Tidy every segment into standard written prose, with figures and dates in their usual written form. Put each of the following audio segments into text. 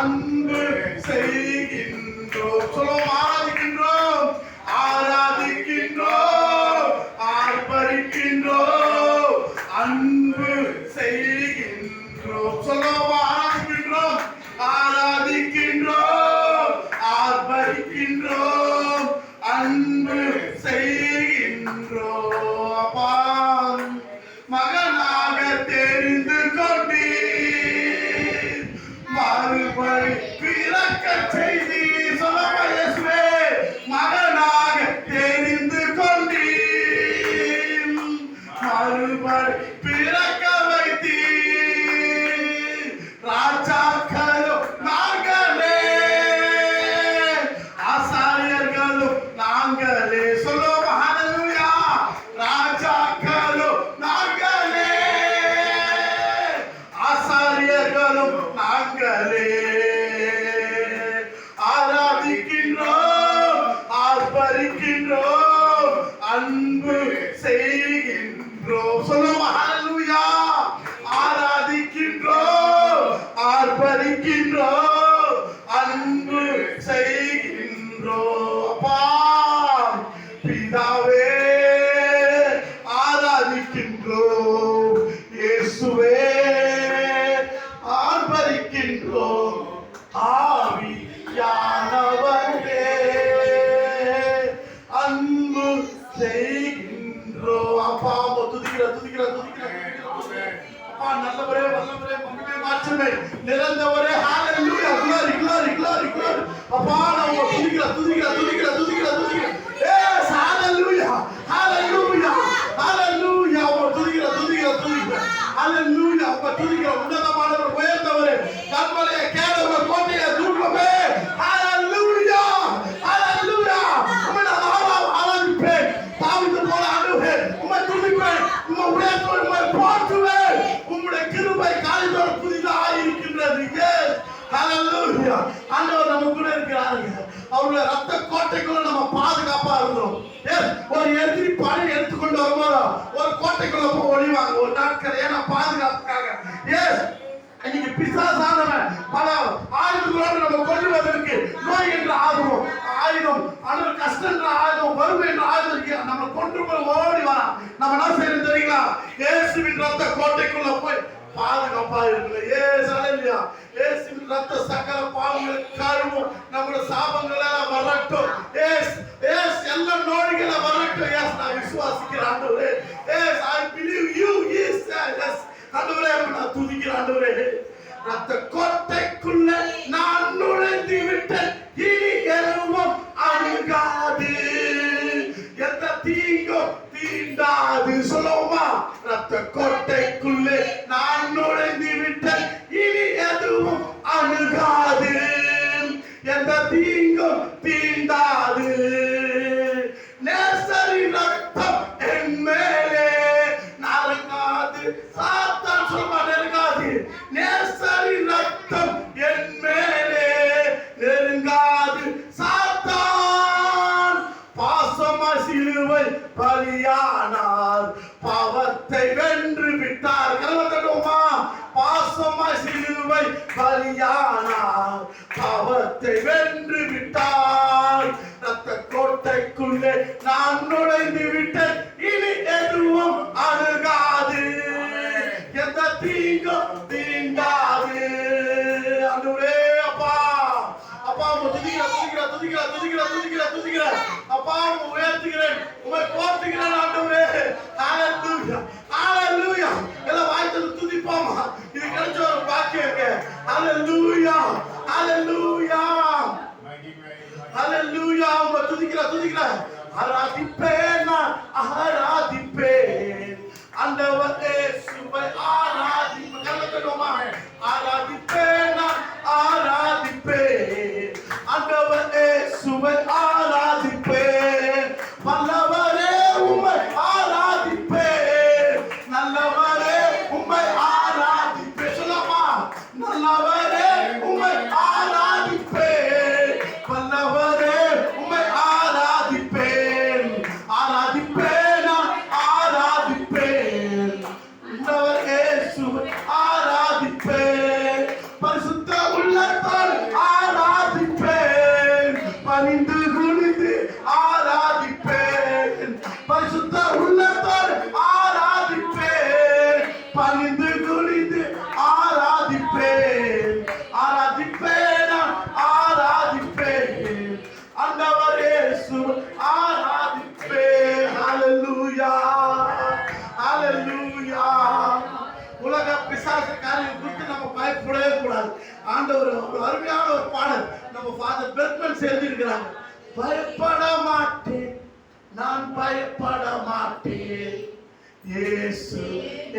அன்பு செய்கின்றோம். சொல்லுவோம், ஆராதிக்கின்றோம், ஆராதிக்கின்றோம், ஆர்ப்பரிக்கின்றோம், அன்பு செய்கின்றோம். சொல்லுவோம், ஆராதிக்கின்றோம், ஆராதிக்கின்றோம், ஆர்ப்பரிக்கின்றோம், அன்பு செய்கின்றோம். அப்பா, மகனாக தெரிந்து கொண்டீர், மறுபடி பிறக்க செய்தீர். சொல்லுங்க இயேசுவே, மகனாக தெரிந்து கொண்டீர், மறுபடி பிறக்க வைத்தீர். ராஜாக்களும் நாங்களே, ஆசாரியர்களும் நாங்களே. சொல்லுவோம், ஹல்லேலூயா. ராஜாக்களும் நாங்களே, ஆசாரியர்களும் நாங்களே. ஆராதிக்கின்றோம், ஆர்ப்பரிக்கின்றோம், அன்பு செய்கின்றோம். சொல்லுவோம், ஹல்லேலூயா. ஆராதிக்கின்றோம், ஆர்ப்பரிக்கின்றோம், அன்பு செய்கின்றோம். அப்பா, பிதாவே ஆராதிக்கின்றோம், இயேசுவே ஆர்ப்பரிக்கின்றோம், ஆவியானவரே அன்பு செய்கின்றோம். அப்பா, துதிக்கிற துதிக்கிற துதிக்கிற அப்பா, நல்லவரே, வல்லவரே, மகிமை மாற்றமே நிறைந்தவரே. ஹல்லேலூயா. glory glory glory glory. அப்பா, நான் துதிக்கிற துதிக்கிற துதிக்கிற துதிக்கிற துதிக்கிற எஸ் ஹல்லேலூயா ஹல்லேலூயா ஹல்லேலூயா. துதிக்கிற துதிக்கிற துதிக்கிற ஹல்லேலூயா. துதிக்கிற உன்னதமானவர், உயர்ந்தவரே, கண்மலையை கேடவர், கோட்டையை தூக்கமே. ஹல்லேலூயா ஹல்லேலூயா. உம்மை நான் ஆராதிப்பேன், தாவீது போல ஆடுவேன், உம்மை துதிப்பேன், உம்மை உயர்த்துவேன், உம்மை போற்றுவேன். உம்முடைய கிருபை காலைதோறும் புதிதாக இருக்கின்றது. எஸ் ஹல்லேலூயா. ஆண்டவர் நம்ம கூட இருக்கிறாருங்க. அவருடைய ரத்த கோட்டைக்குள்ள நம்ம பாதுகாப்பா இருக்கிறோம். எஸ், ஒரு எதிரி படை எடுத்துக்கொண்டு வரும்போது ஒரு கோட்டைக்குள்ள போய் ஒளிவாங்க ஒரு நாட்கள், ஏன்னா பாதுகாப்புக்காக. எஸ், இன்னைக்கு பிசாசானவன் பல ஆயுதங்களோடு நம்ம கொள்ளுவதற்கு நோய் என்ற ஆயுதம், அனுபவ கஷ்டம் என்ற ஆயுதம், வறுமை என்ற ஆயுதம் நம்ம கொண்டு போய் ஓடி வரான். நம்ம என்ன செய்யணும் தெரியுங்களா? இயேசுவின் ரத்த கோட்டைக்குள்ள போய் பாதுகாப்பா இருக்குல்ல. ஏஸ் ஹல்லேலூயா. இயேசுவின் ரத்த சகல பாவங்களை கழுவும், நம்முடைய சாபங்களை எல்லாம் வரட்டும். எஸ் எஸ், எல்லா நோய்களை வரட்டும். எஸ், நான் விசுவாசிக்கிறேன் ஆண்டவரே. Yes, I believe you. Yes yes ஆண்டவரே, நான் துதிக்கிறேன் ஆண்டவரே. ரத்த கோட்டைக்குள்ள நான் நுழைந்து விட்டேன், இனி எதுவும் அணுகாது, எந்த தீங்கும் தீண்டாது. சொல்லுவோமா? ரத்த கோட்டைக்குள்ளே நான் நுழைந்து விட்டேன், இனி எதுவும் அணுகாது, எந்த தீங்கும் தீண்டாது. நேசரின் ரத்தம் என் மேலே நெருங்காது. சாத்தான் சொல்ல நெருங்காது. நேசரின் ரத்தம் என் மேலே நெருங்காது. சாத்தான் பாசமா சிலுவை பலியானார், பாவத்தை வென்று விட்டார். கலவத்தட்டுமா? பாசமா சிலுவை பலியானார், பாவத்தை வென்று விட்டார். ரத்த கோட்டைக்குள்ளே நான் நுழைந்து விட்டேன், இனி எதுவும் அணுகாது, எந்த தீங்கும் தீண்டாது. ஆண்டவரே, அப்பா அப்பா, துதிக்கிற துதிக்கிற துதிக்கிற துதிக்கிற துதிக்கிற துதிக்கிற அப்பா, உயர்த்துகிறேன், உம்மை போற்றுகிறேன் ஆண்டவரே. ஹல்லேலூயா ஹல்லேலூயா. எல்லாம் வாய்த்து துதிப்போமா? இது கிடைச்ச ஒரு பாக்கியங்க. ஹல்லேலூயா ஹல்லேலூயா ஹல்லேலூயா. உம்மை துதிக்கிற துதிக்கிற ஆராதிப்பேன், நான் ஆராதிப்பேன் ஆண்டவர் இயேசுவை ஆராதிப்பேன். ஆராதிப்பேன், நான் ஆராதிப்பேன் ஆண்டவர் இயேசுவை ஆராதிப்பேன். வல்லவரே உம்மை ஆராதிப்பேன், நல்லவரே உம்மை ஆராதிப்பேன். சொல்லமா? நல்லவரே உம்மை ஆராதிப்பேன், வல்லவரே உம்மை ஆராதிப்பேன். ஆராதிப்பேன், நான் ஆராதிப்பேன் ஆண்டவர் இயேசுவை ஆராதிப்பேன். ஒரு அருமையான ஒரு பாடல் நம்ம ஃபாதர் பெர்க்மன் எழுதியிருக்கிறாங்க. பயப்பட மாட்டேன், நான் பயப்பட மாட்டேன், இயேசு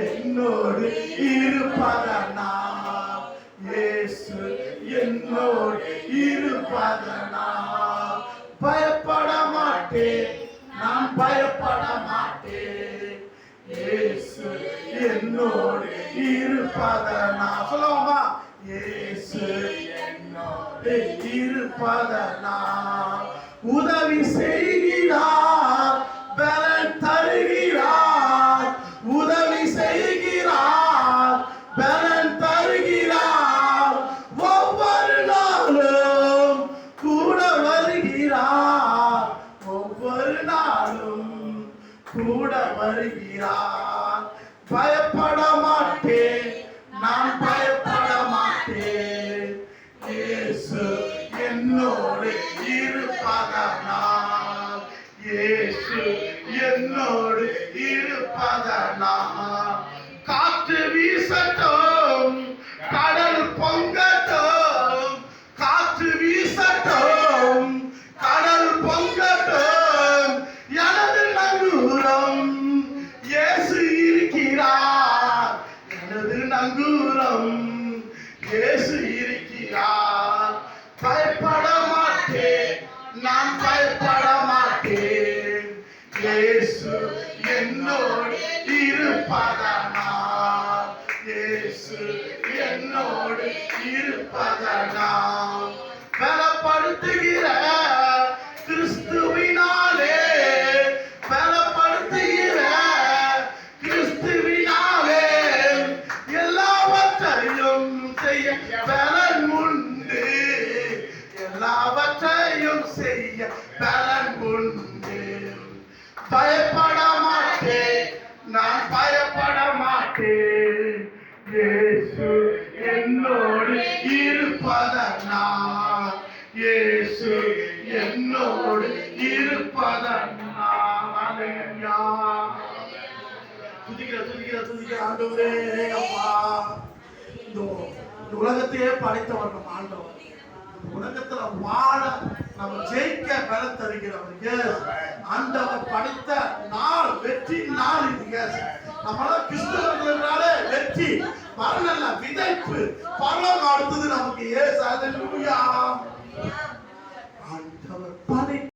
என்னோடு இருப்பதனால், இயேசு என்னோடு இருப்பதனால் பயப்பட மாட்டேன், நான் பயப்பட மாட்டேன், இயேசு என்னோடு இருப்பதனால். சொல்லுவோமா? இயேசு என்னோடு இருப்பதனால் உதவி செய்கிறார், பலன் தருகிறார், உதவி செய்கிறார், பலன் தருகிறார், ஒவ்வொரு நாளும் கூட வருகிறார், ஒவ்வொரு நாளும் கூட வருகிறார். பயப்பட மாட்டேன், நான் பயப்பட மாட்டேன், இயேசு என்னோடு இருப்பதனால், இயேசு என்னோடு இருப்பதனால். காற்று வீசட்டும், கடல் பொங்கட்டும், காற்று வீசட்டும், கடல் பொங்கட்டும், எனது நங்கூரம் இயேசு இருக்கிறார், எனது நங்கூரம் இயேசு இருக்கிறார். பயப்பட மாட்டேன், நான் பயப்பட மாட்டேன், இயேசு என்னோடு இருப்பதனால், இயேசு என்னோடு இருப்பதனால். பலப்படுத்துகிற கிறிஸ்துவினாலே, பலப்படுத்துகிற கிறிஸ்துவினாலே எல்லாவற்றையும் செய்ய பலன் உண்டு, எல்லாவற்றையும் செய்ய பலன் உண்டு. பயப்பட மாட்டேன், நான் பயப்பட மாட்டேன், இயேசு என்னோடு இருப்பதனால், இயேசு என்னோடு இருப்பதனால். அல்லேலூயா. துதிக்கிற துதிக்கிற துதிக்கிற ஆண்டவரே, அப்பா இந்த உலகத்தையே படைத்தவர் நம்ம ஆண்டவர். உலகத்துல வாழ நம்ம ஜெயிக்க பலம் தருகிறவர் ஆண்டவர் படைத்த நாள், வெற்றி நாள் இது. நம்மளாம் கிறிஸ்தவர்களாலே வெற்றி மரணம் விதைப்பு பரலோகம் அடுத்தது நமக்கு. அல்லேலூயா.